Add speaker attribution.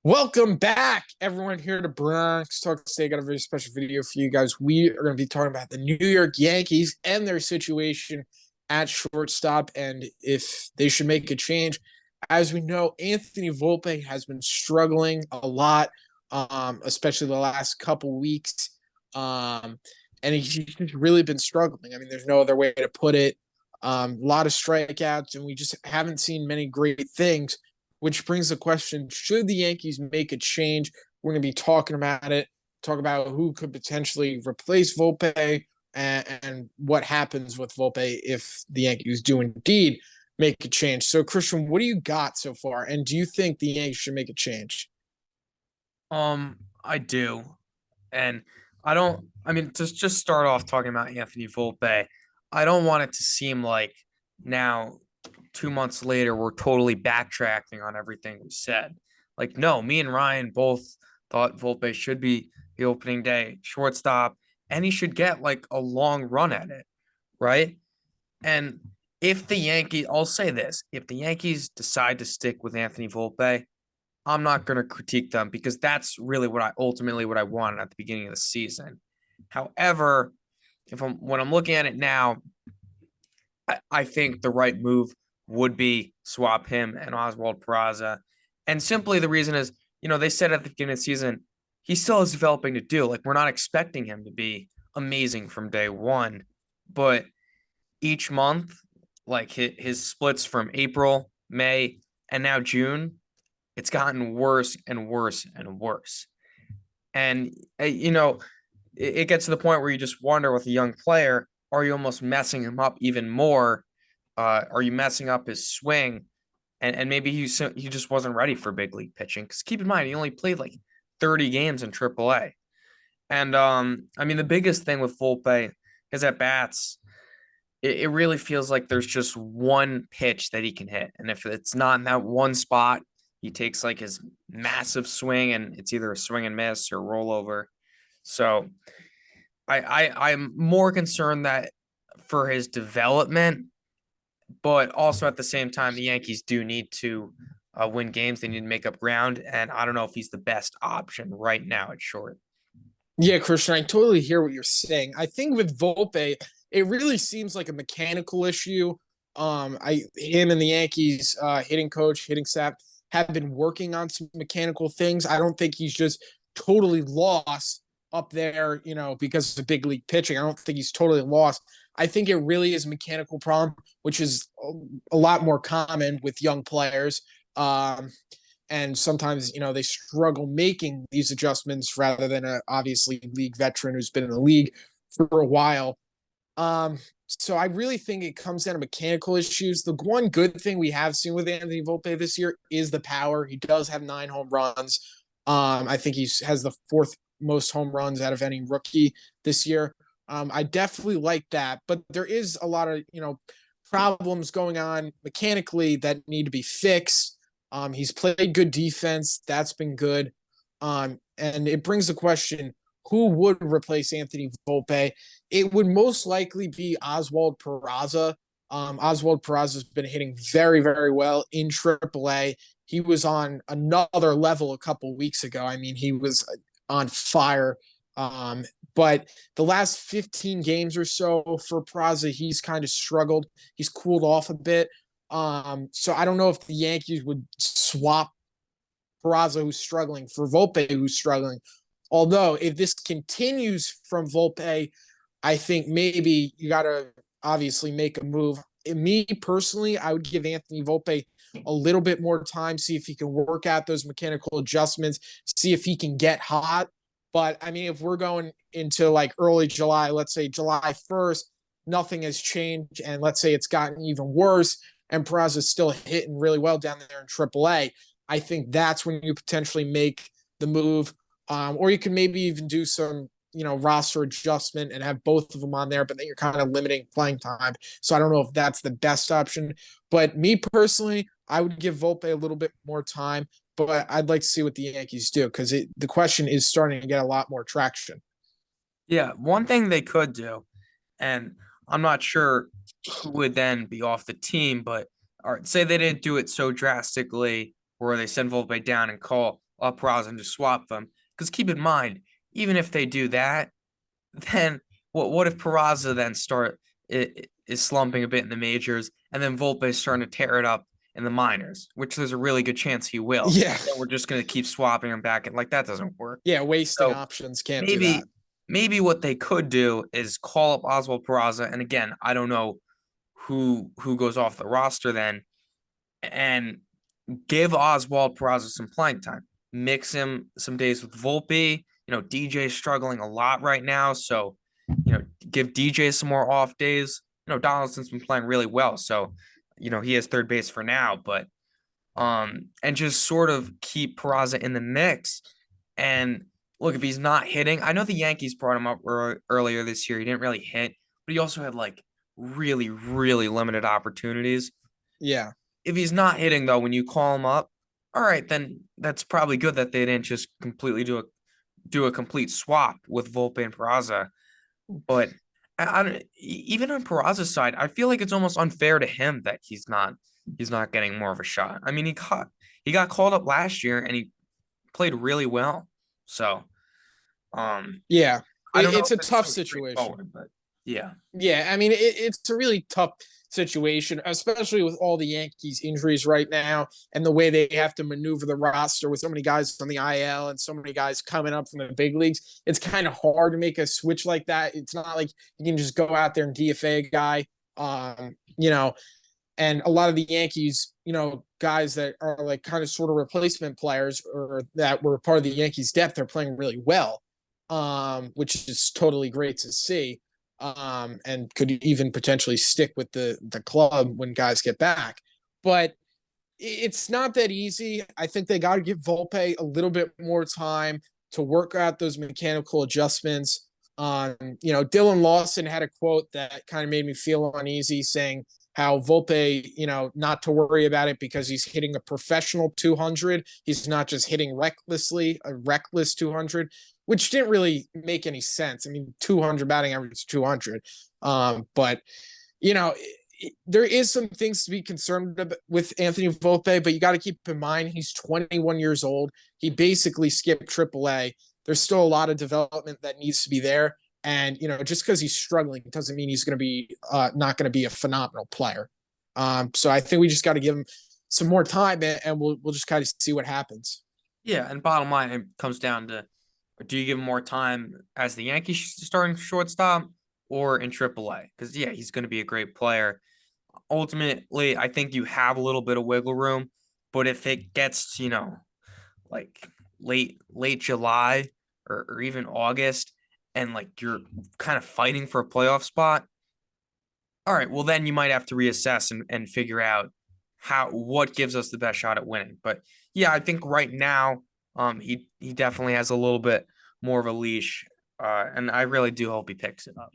Speaker 1: Welcome back, everyone, here to Bronx Talk. Today, I got a very special video for you guys. We are going to be talking about the New York Yankees and their situation at shortstop and if they should make a change. As we know, Anthony Volpe has been struggling a lot, especially the last couple weeks. Um, and he's just really been struggling. I mean, there's no other way to put it. A lot of strikeouts, and we just haven't seen many great things, which brings the question, should the Yankees make a change? We're going to be talking about it, talk about who could potentially replace Volpe and what happens with Volpe if the Yankees do indeed make a change. So, Christian, what do you got so far? And do you think the Yankees should make a change?
Speaker 2: I do. And I don't I mean just start off talking about Anthony Volpe. I don't want it to seem like now 2 months later we're totally backtracking on everything we said. Like, no, me and Ryan both thought Volpe should be the opening day shortstop and he should get like a long run at it, right? And if the Yankees, I'll say this, if the Yankees decide to stick with Anthony Volpe, I'm not going to critique them because that's really what I wanted at the beginning of the season. However, if I'm when I'm looking at it now, I think the right move would be swap him and Oswald Peraza. And simply the reason is, they said at the beginning of the season, he still is developing to do. Like, we're not expecting him to be amazing from day one, but each month, like his splits from April, May, and now June, it's gotten worse and worse and worse. And, it gets to the point where you just wonder with a young player, are you almost messing him up even more? Are you messing up his swing? And maybe he just wasn't ready for big league pitching. Because keep in mind, he only played like 30 games in AAA. And I mean, the biggest thing with Volpe is at bats, it really feels like there's just one pitch that he can hit. And if it's not in that one spot, he takes like his massive swing and it's either a swing and miss or rollover. So I'm more concerned that for his development, but also at the same time, the Yankees do need to win games. They need to make up ground. And I don't know if he's the best option right now at short.
Speaker 1: Yeah, Christian, I totally hear what you're saying. I think with Volpe, it really seems like a mechanical issue. Him and the Yankees hitting coach, hitting staff have been working on some mechanical things. I don't think he's just totally lost up there, because of big league pitching. I don't think he's totally lost. I think it really is a mechanical problem, which is a lot more common with young players. And sometimes they struggle making these adjustments rather than a obviously league veteran who's been in the league for a while. So I really think it comes down to mechanical issues. The one good thing we have seen with Anthony Volpe this year is the power. He does have 9 home runs. I think he has the fourth most home runs out of any rookie this year. I definitely like that, but there is a lot of problems going on mechanically that need to be fixed. He's played good defense. That's been good. And it brings the question, who would replace Anthony Volpe? It would most likely be Oswald Peraza. Oswald Peraza has been hitting very, very well in AAA. He was on another level a couple weeks ago. I mean, he was on fire. But the last 15 games or so for Peraza, he's kind of struggled. He's cooled off a bit. So I don't know if the Yankees would swap Peraza, who's struggling, for Volpe, who's struggling. Although, if this continues from Volpe, I think maybe you got to obviously make a move. Me personally, I would give Anthony Volpe a little bit more time, see if he can work out those mechanical adjustments, see if he can get hot. But I mean, if we're going into like early July, let's say July 1st, nothing has changed, and let's say it's gotten even worse, and Peraza is still hitting really well down there in AAA, I think that's when you potentially make the move. Or you can maybe even do some, roster adjustment and have both of them on there, but then you're kind of limiting playing time. So I don't know if that's the best option. But me personally, I would give Volpe a little bit more time, but I'd like to see what the Yankees do because the question is starting to get a lot more traction.
Speaker 2: Yeah, one thing they could do, and I'm not sure who would then be off the team, but all right, say they didn't do it so drastically where they send Volpe down and call Peraza and just swap them. Because keep in mind, even if they do that, then what if Peraza then is slumping a bit in the majors, and then Volpe is starting to tear it up in the minors, which there's a really good chance he will.
Speaker 1: Yeah.
Speaker 2: Then we're just gonna keep swapping him back, and like that doesn't work.
Speaker 1: Yeah. Wasting
Speaker 2: So
Speaker 1: options. Can't do that.
Speaker 2: maybe what they could do is call up Oswald Peraza, and again, I don't know who goes off the roster then, and give Oswald Peraza some playing time. Mix him some days with Volpe. DJ's struggling a lot right now, so give DJ some more off days. Donaldson's been playing really well, so he has third base for now, but and just sort of keep Peraza in the mix. And look, if he's not hitting, I know the Yankees brought him up earlier this year. He didn't really hit, but he also had like really, really limited opportunities.
Speaker 1: Yeah.
Speaker 2: If he's not hitting though, when you call him up, all right, then that's probably good that they didn't just completely do a complete swap with Volpe and Peraza. But I don't even on Peraza's side, I feel like it's almost unfair to him that he's not getting more of a shot. I mean, he got called up last year and he played really well. So
Speaker 1: Yeah.
Speaker 2: I don't know
Speaker 1: It's a
Speaker 2: if it's
Speaker 1: tough
Speaker 2: so
Speaker 1: situation.
Speaker 2: straightforward, but yeah.
Speaker 1: Yeah, I mean it's a really tough situation, especially with all the Yankees injuries right now and the way they have to maneuver the roster with so many guys on the IL and so many guys coming up from the big leagues. It's kind of hard to make a switch like that. It's not like you can just go out there and DFA a guy. And a lot of the Yankees, guys that are like kind of sort of replacement players or that were part of the Yankees depth are playing really well, which is totally great to see, and could even potentially stick with the club when guys get back. But it's not that easy. I think they got to give Volpe a little bit more time to work out those mechanical adjustments. Dylan Lawson had a quote that kind of made me feel uneasy, saying how Volpe, not to worry about it because he's hitting a professional 200. He's not just hitting recklessly, a reckless 200, which didn't really make any sense. I mean, 200 batting average 200. But, there is some things to be concerned about with Anthony Volpe, but you got to keep in mind he's 21 years old. He basically skipped AAA. There's still a lot of development that needs to be there. And, just because he's struggling doesn't mean he's going to be not going to be a phenomenal player. So I think we just got to give him some more time and we'll just kind of see what happens.
Speaker 2: Yeah, and bottom line, it comes down to do you give him more time as the Yankees starting shortstop or in AAA? Because yeah, he's going to be a great player. Ultimately, I think you have a little bit of wiggle room, but if it gets like late July or even August, and like you're kind of fighting for a playoff spot, all right, well then you might have to reassess and figure out what gives us the best shot at winning. But yeah, I think right now, he definitely has a little bit more of a leash, and I really do hope he picks it up.